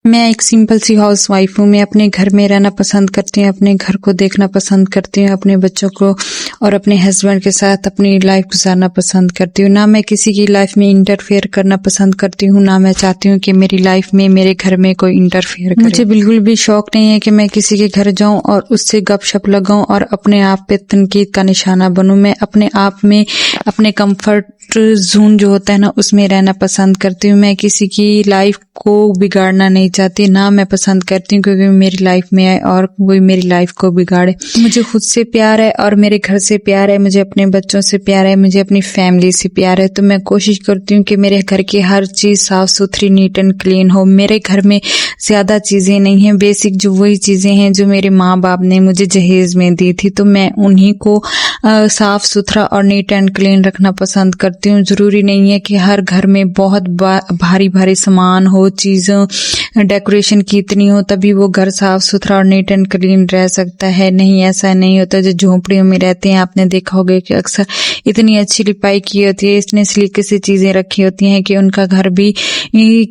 میں ایک سمپل سی house wife ہوں. میں اپنے گھر میں رہنا پسند کرتی ہوں, اپنے گھر کو دیکھنا پسند کرتی ہوں, اپنے بچوں کو اور اپنے ہسبینڈ کے ساتھ اپنی لائف گزارنا پسند کرتی ہوں. نہ میں کسی کی لائف میں انٹرفیئر کرنا پسند کرتی ہوں, نہ میں چاہتی ہوں کہ میری لائف میں میرے گھر میں کوئی انٹرفیئر کرے. مجھے بالکل بھی شوق نہیں ہے کہ میں کسی کے گھر جاؤں اور اس سے گپ شپ لگاؤں اور اپنے آپ پہ تنقید کا نشانہ بنوں. میں اپنے آپ میں اپنے کمفرٹ زون جو ہوتا ہے نا اس میں رہنا پسند کرتی ہوں. میں کسی کی لائف کو بگاڑنا نہیں چاہتی, نہ میں پسند کرتی ہوں کیونکہ میری لائف میں آئے اور کوئی میری لائف کو بگاڑے. مجھے خود سے پیار ہے اور میرے گھر سے پیار ہے, مجھے اپنے بچوں سے پیار ہے, مجھے اپنی فیملی سے پیار ہے. تو میں کوشش کرتی ہوں کہ میرے گھر کی ہر چیز صاف ستھری نیٹ اینڈ کلین ہو. میرے گھر میں زیادہ چیزیں نہیں ہیں, بیسک جو وہی چیزیں ہیں جو میرے ماں باپ نے مجھے جہیز میں دی تھی, تو میں انہی کو صاف ستھرا اور نیٹ اینڈ کلین رکھنا پسند کرتی ہوں. ضروری نہیں ہے کہ ہر گھر میں بہت بھاری بھاری سامان ہو, چیزوں ڈیکوریشن کی اتنی ہو تبھی وہ گھر صاف ستھرا اور نیٹ اینڈ کلین رہ سکتا ہے. نہیں, ایسا نہیں ہوتا. جو جھونپڑیوں میں رہتے ہیں آپ نے دیکھا ہوگا کہ اکثر اتنی اچھی لپائی کی ہوتی ہے, اتنے سلیقے سے چیزیں رکھی ہوتی ہیں کہ ان کا گھر بھی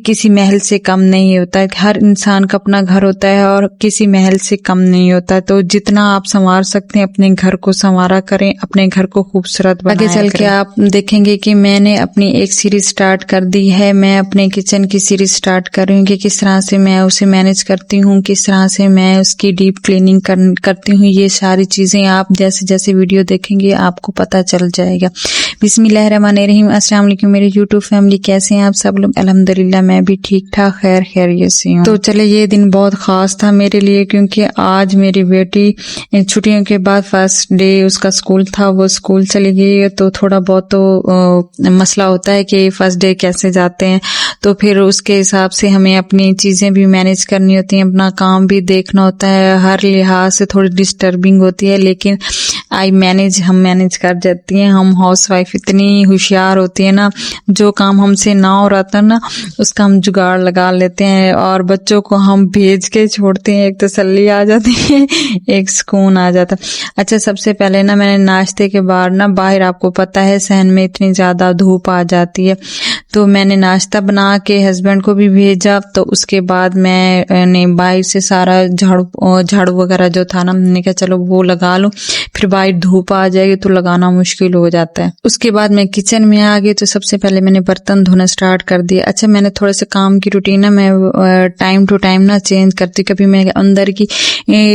کسی محل سے کم نہیں ہوتا ہے. ہر انسان کا اپنا گھر ہوتا ہے اور کسی محل سے کم نہیں ہوتا. تو جتنا آپ سنوار سکتے ہیں اپنے گھر کو سنوارا کریں, اپنے گھر کو خوبصورت بنایا کریں. آگے چل کے آپ دیکھیں گے کہ میں نے اپنی ایک سیریز سٹارٹ کر دی ہے. میں اپنے کچن کی سیریز سٹارٹ کر رہی ہوں کہ کس طرح سے میں اسے مینج کرتی ہوں, کس طرح سے میں اس کی ڈیپ کلیننگ کرتی ہوں. یہ ساری چیزیں آپ جیسے جیسے ویڈیو دیکھیں گے آپ کو پتہ چل جائے گا. بسم اللہ الرحمن الرحیم. السلام علیکم میری یوٹیوب فیملی, کیسے ہیں آپ سب لوگ؟ الحمدللہ میں بھی ٹھیک ٹھاک خیریت سے ہوں. تو چلے, یہ دن بہت خاص تھا میرے لیے کیونکہ آج میری بیٹی چھٹیوں کے بعد فرسٹ ڈے اس کا اسکول تھا, وہ اسکول چلی گئی. تو تھوڑا بہت تو مسئلہ ہوتا ہے کہ فرسٹ ڈے کیسے جاتے ہیں, تو پھر اس کے حساب سے ہمیں اپنی چیزیں بھی مینج کرنی ہوتی ہیں, اپنا کام بھی دیکھنا ہوتا ہے. ہر لحاظ سے تھوڑی ڈسٹربنگ ہوتی ہے لیکن ہم مینج کر جاتی ہیں. ہم ہاؤس وائف اتنی ہوشیار ہوتی ہے نا, جو کام ہم سے نہ ہو رہا تھا نا اس کا ہم جگاڑ لگا لیتے ہیں اور بچوں کو ہم بھیج کے چھوڑتے ہیں. ایک تسلی آ جاتی ہے, ایک سکون آ جاتا. اچھا, سب سے پہلے نا میں نے ناشتے کے بعد نا باہر, آپ کو پتا ہے صحن میں اتنی زیادہ دھوپ آ جاتی ہے, تو میں نے ناشتہ بنا کے ہسبینڈ کو بھی بھیجا. تو اس کے بعد میں نے باہر سے سارا جھاڑو وغیرہ جو تھا نا, میں نے کہا چلو وہ لگا لوں, پھر باہر دھوپ آ جائے گی تو لگانا مشکل ہو جاتا ہے. اس کے بعد میں کچن میں آ گئی تو سب سے پہلے میں نے برتن دھونا سٹارٹ کر دیا. اچھا, میں نے تھوڑے سے کام کی روٹین نا میں ٹائم ٹو ٹائم نا چینج کرتی ہوں. کبھی میں اندر کی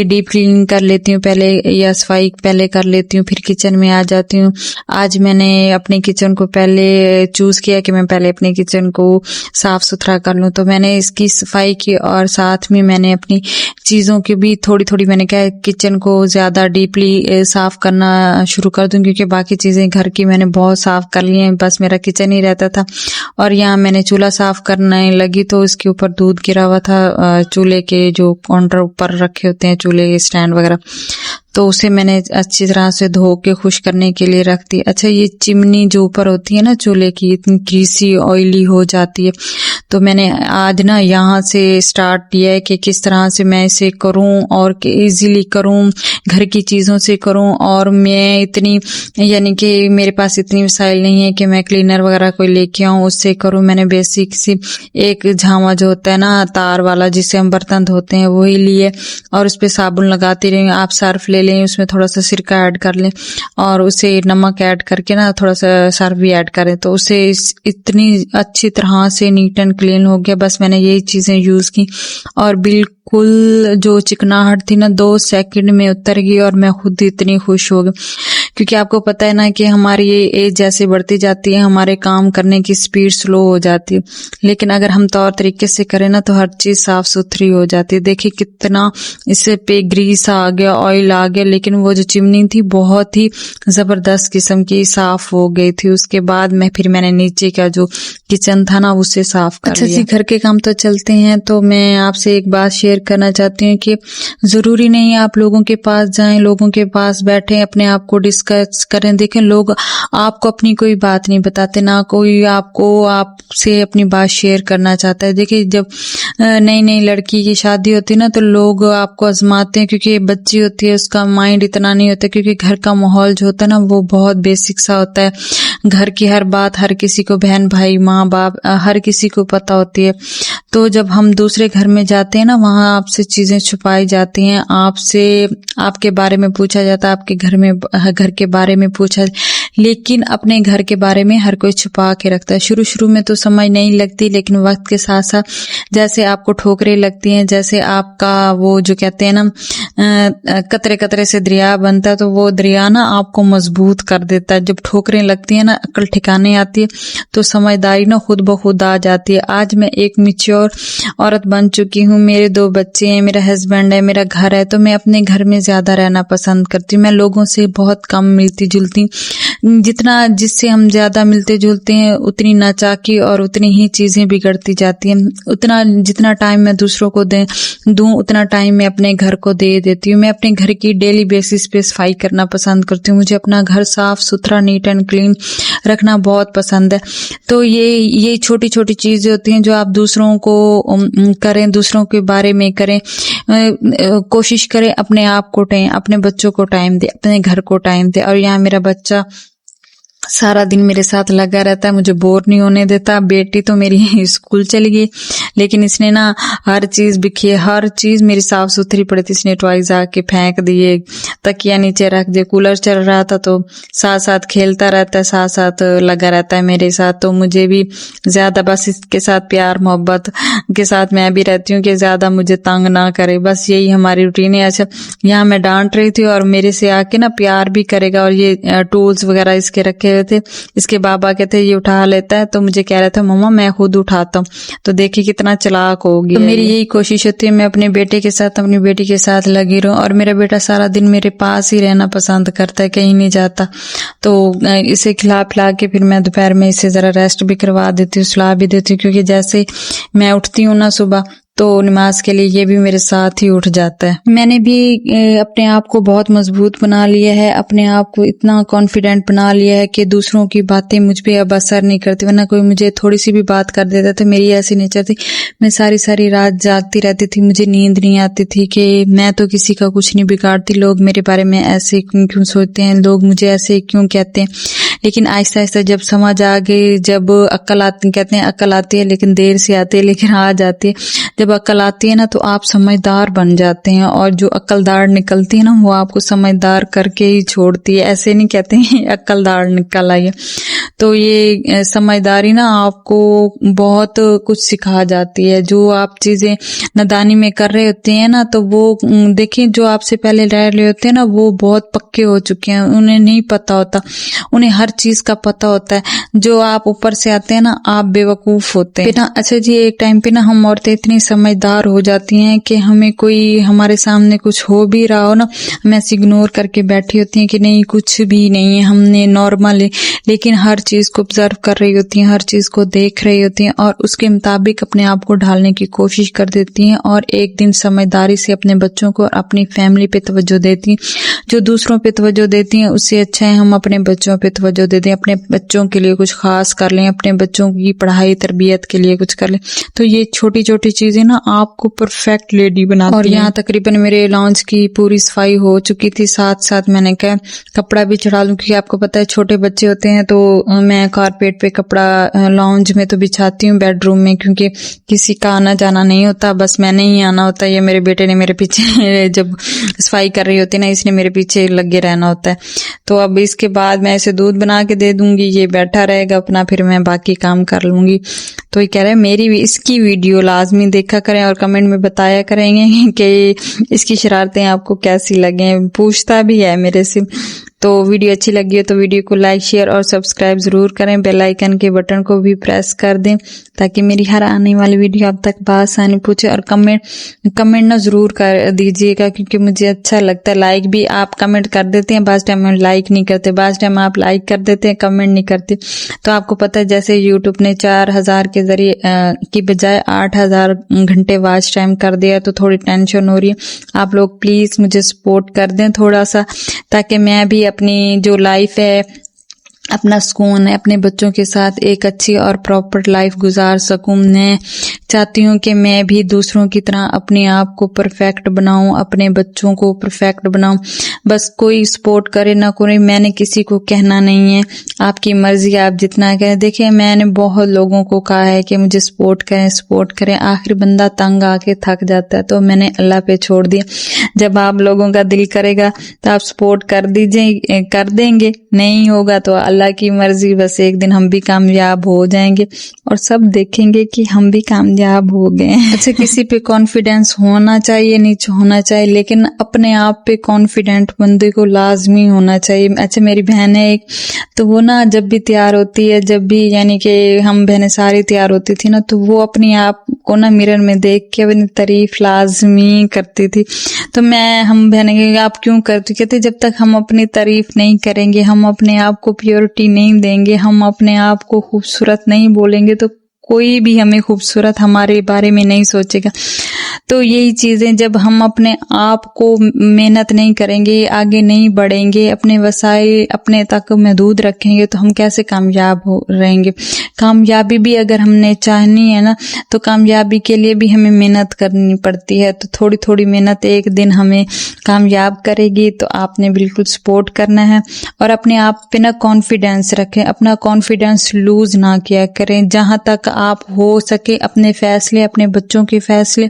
ڈیپ کلیننگ کر لیتی ہوں پہلے, یا صفائی پہلے کر لیتی ہوں, پھر کچن میں آ جاتی ہوں. آج میں نے اپنے کچن کو پہلے چوز کیا کہ میں پہلے اپنے کچن کو صاف ستھرا کر لوں, تو میں نے اس کی صفائی کی اور ساتھ میں نے اپنی چیزوں کی بھی تھوڑی تھوڑی, میں نے کہا کچن کو زیادہ ڈیپلی صاف کرنا شروع کر دوں کیونکہ باقی چیزیں گھر کی میں نے بہت صاف کر لی ہیں, بس میرا کچن ہی رہتا تھا. اور یہاں میں نے چولہا صاف کرنے لگی تو اس کے اوپر دودھ گرا ہوا تھا, چولہے کے جو کاؤنٹر اوپر رکھے ہوتے ہیں چولہے کے اسٹینڈ وغیرہ, تو اسے میں نے اچھی طرح سے دھو کے خشک کرنے کے لیے رکھ دی. اچھا, یہ چمنی جو اوپر ہوتی ہے نا چولہے کی, اتنی گریسی آئلی ہو جاتی ہے, تو میں نے آج نا یہاں سے سٹارٹ کیا ہے کہ کس طرح سے میں اسے کروں اور ایزیلی کروں, گھر کی چیزوں سے کروں. اور میں اتنی یعنی کہ میرے پاس اتنی وسائل نہیں ہے کہ میں کلینر وغیرہ کوئی لے کے آؤں اس سے کروں. میں نے بیسک سی ایک جھاما جو ہوتا ہے نا تار والا جس سے ہم برتن دھوتے ہیں وہی لیے, اور اس پہ صابن لگاتی رہی. آپ صرف لے لیں, اس میں تھوڑا سا سرکہ ایڈ کر لیں اور اسے نمک ایڈ کر کے نا تھوڑا سا صرف بھی ایڈ کریں, تو اسے اتنی اچھی طرح سے نیٹ اینڈ کلین ہو گیا. بس میں نے یہی چیزیں یوز کی اور بالکل جو چکناہٹ تھی نا 2 سیکنڈ میں اتر گئی, اور میں خود اتنی خوش ہو گئی کیونکہ آپ کو پتہ ہے نا کہ ہماری ایج جیسے بڑھتی جاتی ہے ہمارے کام کرنے کی سپیڈ سلو ہو جاتی ہے, لیکن اگر ہم طور طریقے سے کریں نا تو ہر چیز صاف ستھری ہو جاتی ہے. دیکھیں کتنا اس پہ گریس آ گیا, آئل آ گیا, لیکن وہ جو چمنی تھی بہت ہی زبردست قسم کی صاف ہو گئی تھی. اس کے بعد میں نے نیچے کا جو کچن تھا نا اسے صاف کر لیا. اچھا, گھر کے کام تو چلتے ہیں, تو میں آپ سے ایک بات شیئر کرنا چاہتی ہوں کہ ضروری نہیں آپ لوگوں کے پاس جائیں, لوگوں کے پاس بیٹھیں, اپنے آپ کو ڈسکس کریں. دیکھیں لوگ آپ کو اپنی کوئی بات نہیں بتاتے, نہ کوئی آپ سے اپنی بات شیئر کرنا چاہتا ہے. دیکھیں جب نئی لڑکی کی شادی ہوتی ہے نا تو لوگ آپ کو آزماتے ہیں کیونکہ بچی ہوتی ہے, اس کا مائنڈ اتنا نہیں ہوتا کیونکہ گھر کا ماحول جو ہوتا ہے نا وہ بہت بیسک سا ہوتا ہے. घर की हर बात हर किसी को, बहन भाई माँ बाप हर किसी को पता होती है। तो जब हम दूसरे घर में जाते हैं ना, वहाँ आपसे चीजें छुपाई जाती हैं, आपसे आपके बारे में पूछा जाता है, आपके घर के बारे में पूछा, लेकिन अपने घर के बारे में हर कोई छुपा के रखता है। शुरू शुरू में तो समझ नहीं लगती, लेकिन वक्त के साथ साथ जैसे आपको ठोकरें लगती हैं, जैसे आपका वो जो कहते हैं ना कतरे कतरे से दरिया बनता है, तो वो दरिया ना आपको मजबूत कर देता है। जब ठोकरें लगती है ना, अक्ल ठिकाने आती है, तो समझदारी ना खुद ब खुद आ जाती है। आज मैं एक मैच्योर औरत बन चुकी हूँ, मेरे 2 बच्चे हैं, मेरा हस्बैंड है, मेरा घर है, तो मैं अपने घर में ज्यादा रहना पसंद करती हूँ। मैं लोगों से बहुत कम मिलती जुलती, जिससे हम ज्यादा मिलते जुलते हैं उतनी नाचाकी और उतनी ही चीजें बिगड़ती जाती हैं। जितना टाइम मैं दूसरों को दूं उतना टाइम मैं अपने घर को दे देती हूँ। मैं अपने घर की डेली बेसिस पे सफाई करना पसंद करती हूँ। मुझे अपना घर साफ सुथरा नीट एंड क्लीन रखना बहुत पसंद है। तो ये छोटी छोटी चीजें होती हैं जो आप दूसरों को करें, दूसरों के बारे में करें, कोशिश करें अपने आप को अपने बच्चों को टाइम दे, अपने घर को टाइम दे। और यहाँ मेरा बच्चा सारा दिन मेरे साथ लगा रहता है, मुझे बोर नहीं होने देता। बेटी तो मेरी स्कूल चली गई, लेकिन इसने ना हर चीज मेरी साफ सुथरी पड़ी थी, इसने टॉयज आके फेंक दिए, तकिया नीचे रख दिए। कूलर चल रहा था तो साथ साथ खेलता रहता है, साथ साथ लगा रहता है मेरे साथ। तो मुझे भी ज्यादा बस इसके साथ प्यार मोहब्बत के साथ मैं भी रहती हूँ कि ज्यादा मुझे तंग ना करे, बस यही हमारी रूटीन है। अच्छा, यहाँ मैं डांट रही थी और मेरे से आके ना प्यार भी करेगा। और ये टूल्स वगैरह इसके रखे हुए थे, इसके बाबा कहते ये उठा लेता है, तो मुझे कह रहा था मम्मा मैं खुद उठाता हूँ। तो देखिए कितना चालाक होगी। तो मेरी यही कोशिश होती है मैं अपने बेटे के साथ, अपनी बेटी के साथ लगी रहूं। और मेरा बेटा सारा दिन मेरे पास ही रहना पसंद करता है, कहीं नहीं जाता। तो इसे खिला पिला के फिर मैं दोपहर में इसे जरा रेस्ट भी करवा देती हूँ, सुला भी देती हूँ, क्योंकि जैसे मैं उठती हूँ ना सुबह, तो नमाज के लिए ये भी मेरे साथ ही उठ जाता है। मैंने भी अपने आप को बहुत mजबूत बना लिया है, अपने आप को इतना कॉन्फिडेंट बना लिया है कि दूसरों की बातें मुझ पे अब असर नहीं करती। वरना कोई मुझे थोड़ी सी भी बात कर देता था, मेरी ऐसी नेचर थी, मैं सारी सारी रात जागती रहती थी, मुझे नींद नहीं आती थी कि मैं तो किसी का कुछ नहीं बिगाड़ती, लोग मेरे बारे में ऐसे क्यों सोचते हैं, लोग मुझे ऐसे क्यों कहते हैं। लेकिन आहिस्ता आहिस्ता जब समझ आ गई, जब अक्ल आती, कहते हैं अक्ल आती है लेकिन देर से आती है, लेकिन आ जाती है। जब अक्ल आती है ना तो आप समझदार बन जाते हैं, और जो अक्लदार निकलती है ना वो आपको समझदार करके ही छोड़ती है। ऐसे नहीं कहते हैं अक्लदार निकल आई है। तो ये समझदारी ना आपको बहुत कुछ सिखा जाती है। जो आप चीजें नादानी में कर रहे होते हैं ना, तो वो देखिए जो आपसे पहले रह रहे होते हैं ना, वो बहुत पक्के हो चुके हैं, उन्हें नहीं पता होता, उन्हें हर चीज का पता होता है। जो आप ऊपर से आते हैं ना, आप बेवकूफ होते हैं ना। अच्छा जी, एक टाइम पे ना हम औरतें इतनी समझदार हो जाती हैं कि हमें कोई हमारे सामने कुछ हो भी रहा हो ना, हम ऐसे इग्नोर करके बैठी होती हैं कि नहीं कुछ भी नहीं है, हमने नॉर्मल है। लेकिन हर चीज को ऑब्जर्व कर रही होती हैं, हर चीज को देख रही होती हैं, और उसके मुताबिक अपने आप को ढालने की कोशिश कर देती हैं। और एक दिन समझदारी से अपने बच्चों को और अपनी फैमिली पे तवज्जो देती हैं। जो दूसरों पे तवज्जो देती हैं उससे अच्छा है हम अपने बच्चों पे तवज्जो दे दें, अपने बच्चों के लिए कुछ खास कर लें, अपने बच्चों की पढ़ाई तरबियत के लिए कुछ कर लें। तो ये छोटी छोटी चीजें ना आपको परफेक्ट लेडी बनाती हैं। और यहाँ तकरीबन मेरे लॉन्च की पूरी सफाई हो चुकी थी, साथ साथ मैंने कहा कपड़ा भी चढ़ा लूं, क्योंकि आपको पता है छोटे बच्चे होते हैं तो मैं कारपेट पे कपड़ा लॉन्ज में तो बिछाती हूँ, बेडरूम में, क्योंकि किसी का आना जाना नहीं होता, बस मैंने ही आना होता है। या मेरे बेटे ने मेरे पीछे जब सफाई कर रही होती है ना, इसने मेरे पीछे लगे रहना होता है। तो अब इसके बाद मैं इसे दूध बना के दे दूंगी, ये बैठा रहेगा अपना, फिर मैं बाकी काम कर लूंगी। तो ये कह रहे हैं मेरी इसकी वीडियो लाजमी देखा करें और कमेंट में बताया करेंगे कि इसकी शरारतें आपको कैसी लगे। पूछता भी है मेरे से। तो वीडियो अच्छी लगी हो तो वीडियो को लाइक शेयर और सब्सक्राइब जरूर करें, बेल आइकन के बटन को भी प्रेस कर दें ताकि मेरी हर आने वाली वीडियो आप तक बआसानी पहुंचे। और कमेंट ना जरूर कर दीजिएगा, क्योंकि मुझे अच्छा लगता है। लाइक भी आप कमेंट कर देते हैं, बाज़ टाइम लाइक नहीं करते, बाज़ टाइम आप लाइक कर देते हैं, कमेंट नहीं करते। तो आपको पता है जैसे यूट्यूब ने 4000 के जरिए की बजाय 8000 घंटे वॉच टाइम कर दिया, तो थोड़ी टेंशन हो रही है। आप लोग प्लीज मुझे सपोर्ट कर दें थोड़ा सा, ताकि मैं भी अपनी जो लाइफ है अपना सुकून है, अपने बच्चों के साथ एक अच्छी और प्रॉपर लाइफ गुजार सकूं। मैं चाहती हूँ कि मैं भी दूसरों की तरह अपने आप को परफेक्ट बनाऊं, अपने बच्चों को परफेक्ट बनाऊं। बस कोई सपोर्ट करे ना करे, मैंने किसी को कहना नहीं है, आपकी मर्जी, आप जितना कहें। देखिए, मैंने बहुत लोगों को कहा है कि मुझे सपोर्ट करें, आखिर बंदा तंग आके थक जाता है, तो मैंने अल्लाह पे छोड़ दिया। जब आप लोगों का दिल करेगा तो आप सपोर्ट कर देंगे, नहीं होगा तो अल्लाह की मर्जी, बस एक दिन हम भी कामयाब हो जाएंगे और सब देखेंगे कि हम भी कामयाब हो गए। अच्छा, किसी पे कॉन्फिडेंस होना चाहिए, नहीं होना चाहिए, लेकिन अपने आप पे कॉन्फिडेंट बंदे को लाजमी होना चाहिए। अच्छा, मेरी बहन है एक, तो वो ना जब भी तैयार होती है, जब भी यानी कि हम बहनें सारी तैयार होती थी ना, तो वो अपने आप को ना मिरर में देख के अपनी तारीफ लाजमी करती थी। तो हम बहनें कहेंगे आप क्यों करती, कहते जब तक हम अपनी तारीफ नहीं करेंगे, हम अपने आप को प्योरिटी नहीं देंगे, हम अपने आप को खूबसूरत नहीं बोलेंगे, तो कोई भी हमें खूबसूरत हमारे बारे में नहीं सोचेगा। तो यही चीजें, जब हम अपने आप को मेहनत नहीं करेंगे, आगे नहीं बढ़ेंगे, अपने वसाइल अपने तक महदूद रखेंगे, तो हम कैसे कामयाब रहेंगे। कामयाबी भी अगर हमने चाहनी है ना, तो कामयाबी के लिए भी हमें मेहनत करनी पड़ती है। तो थोड़ी थोड़ी मेहनत एक दिन हमें कामयाब करेगी। तो आपने बिल्कुल सपोर्ट करना है और अपने आप पे ना कॉन्फिडेंस रखें, अपना कॉन्फिडेंस लूज ना किया करें। जहां तक आप हो सके अपने फैसले, अपने बच्चों के फैसले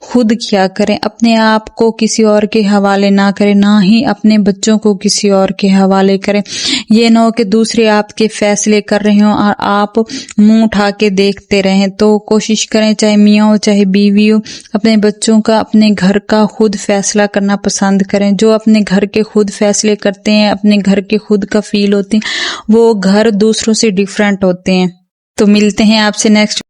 खुद किया करें, अपने आप को किसी और के हवाले ना करें, ना ही अपने बच्चों को किसी और के हवाले करें। ये ना हो कि दूसरे आपके फैसले कर रहे हो और आप मुंह उठा के देखते रहें। तो कोशिश करें, चाहे मियाँ हो चाहे बीवी हो, अपने बच्चों का, अपने घर का खुद फैसला करना पसंद करें। जो अपने घर के खुद फैसले करते हैं, अपने घर के खुद का फील होते हैं, वो घर दूसरों से डिफरेंट होते हैं। तो मिलते हैं आपसे नेक्स्ट